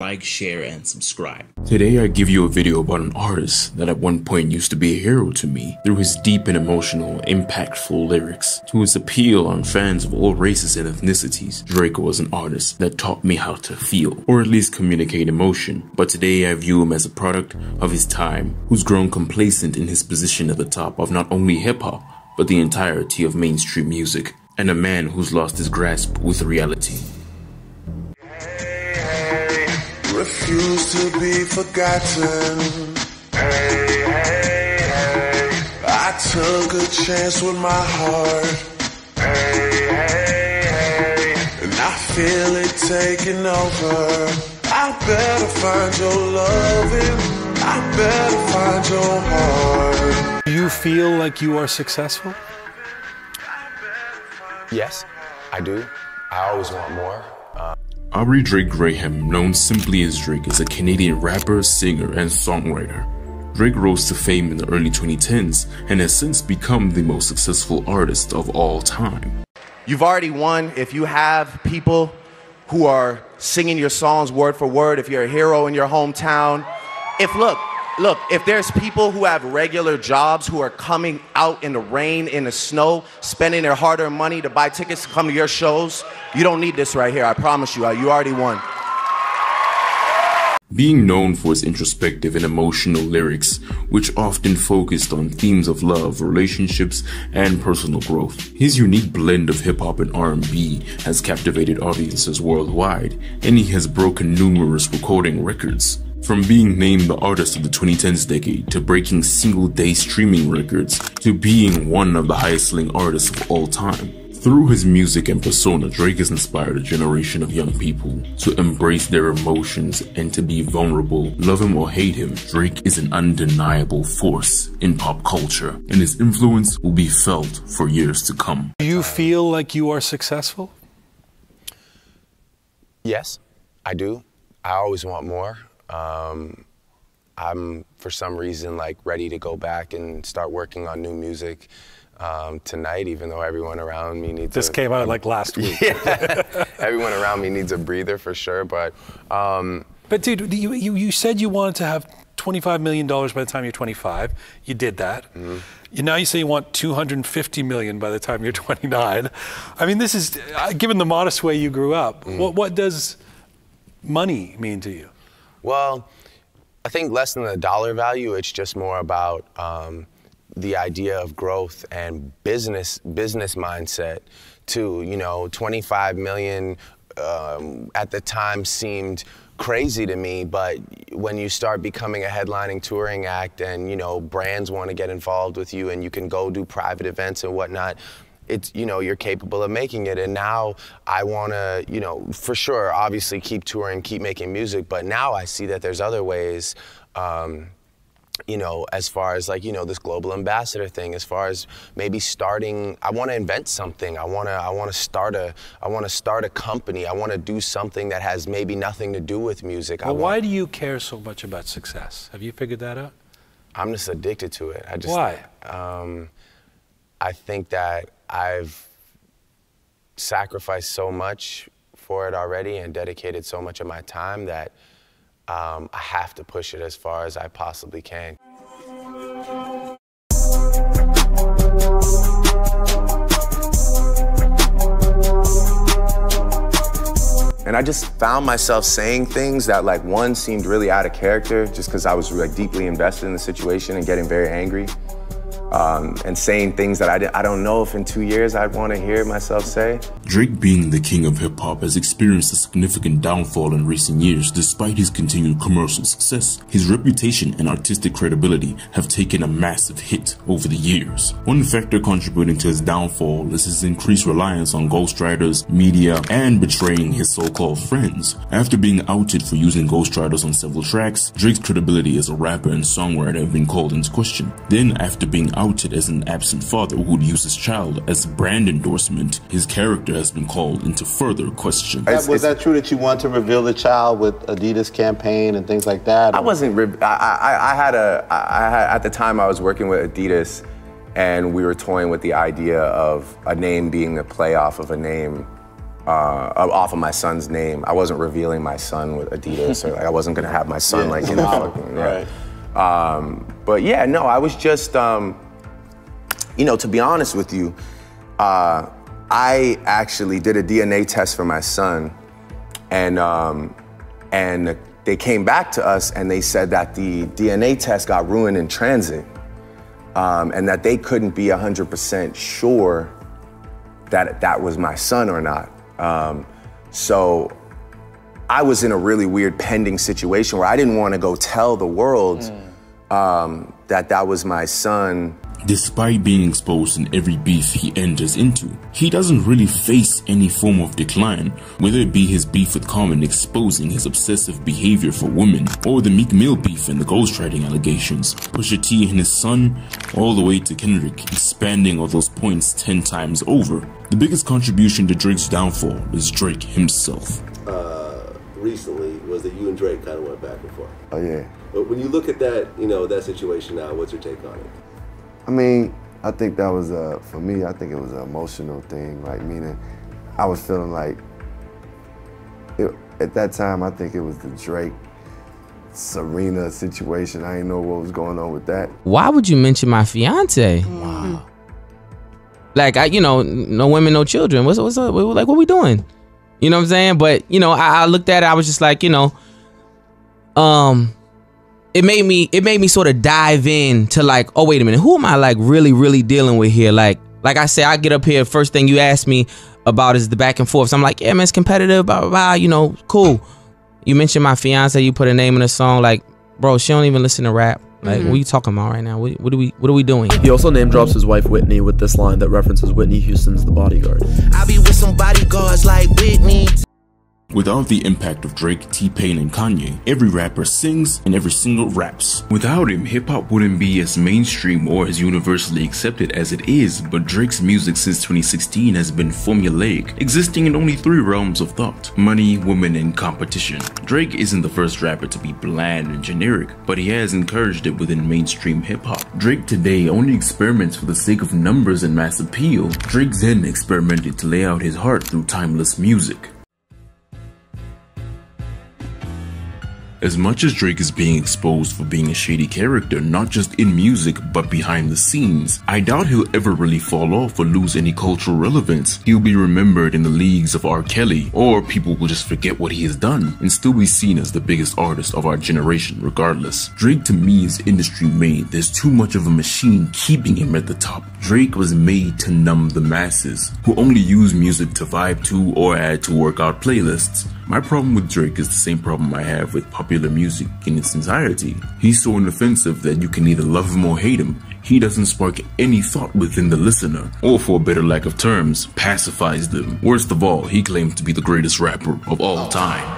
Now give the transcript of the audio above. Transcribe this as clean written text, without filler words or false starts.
Like, share, and subscribe. Today I give you a video about an artist that at one point used to be a hero to me through his deep and emotional, impactful lyrics. To his appeal on fans of all races and ethnicities, Drake was an artist that taught me how to feel, or at least communicate emotion. But today I view him as a product of his time, who's grown complacent in his position at the top of not only hip-hop, but the entirety of mainstream music, and a man who's lost his grasp with reality. Refuse to be forgotten. Hey, hey, hey. I took a chance with my heart. Hey, hey, hey. And I feel it taking over. I better find your loving. I better find your heart. Do you feel like you are successful? Yes, I do. I always want more. Aubrey Drake Graham, known simply as Drake, is a Canadian rapper, singer, and songwriter. Drake rose to fame in the early 2010s and has since become the most successful artist of all time. You've already won if you have people who are singing your songs word for word, if you're a hero in your hometown. If there's people who have regular jobs who are coming out in the rain, in the snow, spending their hard-earned money to buy tickets to come to your shows, you don't need this right here, I promise you. You already won. Being known for his introspective and emotional lyrics, which often focused on themes of love, relationships, and personal growth, his unique blend of hip-hop and R&B has captivated audiences worldwide, and he has broken numerous recording records. From being named the artist of the 2010s decade, to breaking single-day streaming records, to being one of the highest-selling artists of all time. Through his music and persona, Drake has inspired a generation of young people to embrace their emotions and to be vulnerable. Love him or hate him, Drake is an undeniable force in pop culture, and his influence will be felt for years to come. Do you feel like you are successful? Yes, I do. I always want more. I'm, for some reason, like ready to go back and start working on new music tonight, even though everyone around me needs This came out like last week. Yeah. Everyone around me needs a breather for sure, but dude, you said you wanted to have $25 million by the time you're 25. You did that. Mm-hmm. Now you say you want $250 million by the time you're 29. I mean, this is, given the modest way you grew up, what does money mean to you? Well, I think less than the dollar value, it's just more about the idea of growth and business mindset too. You know, 25 million at the time seemed crazy to me, but when you start becoming a headlining touring act and, you know, brands want to get involved with you and you can go do private events and whatnot, it's, you know, you're capable of making it. And now I want to, you know, for sure, obviously keep touring, keep making music, but now I see that there's other ways, you know, as far as like, you know, this global ambassador thing, as far as maybe starting, I want to invent something. I want to start a company. I want to do something that has maybe nothing to do with music. Well, why do you care so much about success? Have you figured that out? I'm just addicted to it. Why? I think that I've sacrificed so much for it already and dedicated so much of my time that I have to push it as far as I possibly can. And I just found myself saying things that, like, one seemed really out of character just because I was like deeply invested in the situation and getting very angry. And saying things that I don't know if in 2 years I'd want to hear myself say. Drake, being the king of hip-hop, has experienced a significant downfall in recent years despite his continued commercial success. His reputation and artistic credibility have taken a massive hit over the years. One factor contributing to his downfall is his increased reliance on ghostwriters, media, and betraying his so-called friends. After being outed for using ghostwriters on several tracks, Drake's credibility as a rapper and songwriter have been called into question. Then, after being outed as an absent father who would use his child as a brand endorsement, his character has been called into further question. Was that true that you wanted to reveal the child with Adidas campaign and things like that? I wasn't, at the time I was working with Adidas and we were toying with the idea of a name being the play off of a name off of my son's name. I wasn't revealing my son with Adidas, or like I wasn't gonna have my son like in a fucking, but yeah, no, I was just, you know, to be honest with you, I actually did a DNA test for my son, and they came back to us and they said that the DNA test got ruined in transit, and that they couldn't be 100% sure that that was my son or not. So I was in a really weird pending situation where I didn't want to go tell the world that that was my son. Despite being exposed in every beef he enters into, he doesn't really face any form of decline, whether it be his beef with Common exposing his obsessive behavior for women, or the Meek Mill beef and the ghostwriting allegations, Pusha T and his son, all the way to Kendrick expanding on those points 10 times over. The biggest contribution to Drake's downfall is Drake himself. Recently was that you and Drake kind of went back and forth. Oh yeah. But when you look at that, you know, that situation now, what's your take on it? I mean, I think that was for me, I think it was an emotional thing, like meaning I was feeling like, at that time, I think it was the Drake, Serena situation. I didn't know what was going on with that. Why would you mention my fiance? Wow. Like, you know, no women, no children. What's up? Like, what we doing? You know what I'm saying? But, you know, I looked at it, I was just like, you know, it made me sort of dive in to like, oh, wait a minute, who am I like really dealing with here? Like I say, I get up here, first thing you ask me about is the back and forth. So I'm like, yeah, man, it's competitive, blah, blah, blah, you know, cool. You mentioned my fiance, you put a name in a song, like, bro, she don't even listen to rap. Like, what are you talking about right now? What are we doing? He also name drops his wife Whitney with this line that references Whitney Houston's The Bodyguard. I be with some bodyguards like Whitney. Without the impact of Drake, T-Pain, and Kanye, every rapper sings and every single raps. Without him, hip-hop wouldn't be as mainstream or as universally accepted as it is, but Drake's music since 2016 has been formulaic, existing in only 3 realms of thought: money, women, and competition. Drake isn't the first rapper to be bland and generic, but he has encouraged it within mainstream hip-hop. Drake today only experiments for the sake of numbers and mass appeal. Drake then experimented to lay out his heart through timeless music. As much as Drake is being exposed for being a shady character, not just in music, but behind the scenes, I doubt he'll ever really fall off or lose any cultural relevance. He'll be remembered in the leagues of R. Kelly, or people will just forget what he has done and still be seen as the biggest artist of our generation regardless. Drake to me is industry made. There's too much of a machine keeping him at the top. Drake was made to numb the masses, who only use music to vibe to or add to workout playlists. My problem with Drake is the same problem I have with popular music in its entirety. He's so inoffensive that you can either love him or hate him. He doesn't spark any thought within the listener, or for a better lack of terms, pacifies them. Worst of all, he claims to be the greatest rapper of all time.